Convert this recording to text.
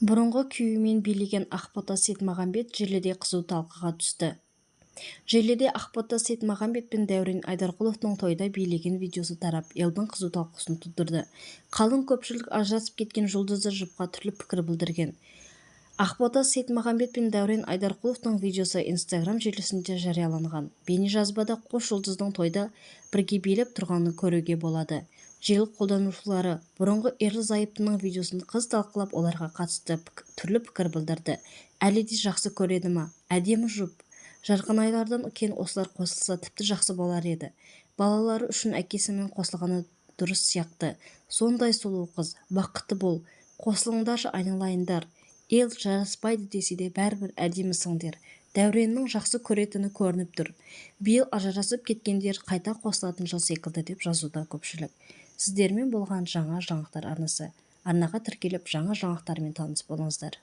Бұрынғы күйеуімен билеген Ақбота Сейтмағамбет желіде қызу талқыға түсті. Желіде Ақбота Сейтмағамбет пен Дәурен Айдарқұловтың тойда билеген видеосы тарап, елдің қызу талқысын тудырды. Қалың көпшілік ажырасып кеткен жұлдызды жұпқа түрлі пікір білдірген. Ақбота Сейтмағамбет пен Дәурен Айдарқұловтың видеосы Instagram желісінде жарияланған. Бейнежазбада қос жұлдыздың тойда бірге билеп тұрғанын көруге болады. Желі қолданушылары бұрынғы ерлі-зайыптының видеосын қыз талқылап, оларға қатысты түрлі пікір білдірді. Әлі де жақсы көреді ма? Әдемі жұп. Жарқын айлардан кейін осылар қосылса тіпті жақсы болар еді. Балалары үшін әкесімен қосылғаны дұрыс сияқты. Сондай сұлу қыз, бақытты бол. Қосылыңдаршы айналайындар. Ел жараспайды десе де бәрібір әдемісіңдер. Дәуреннің жақсы көретіні көрініп тұр. Биыл ажырасып кеткендер қайта қосылатын жыл секілді деп жазуда көпшілік. Сіздермен болған жаңа жаңалықтар арнасы. Арнаға тіркеліп жаңа жаңалықтармен таныс болыңыздар.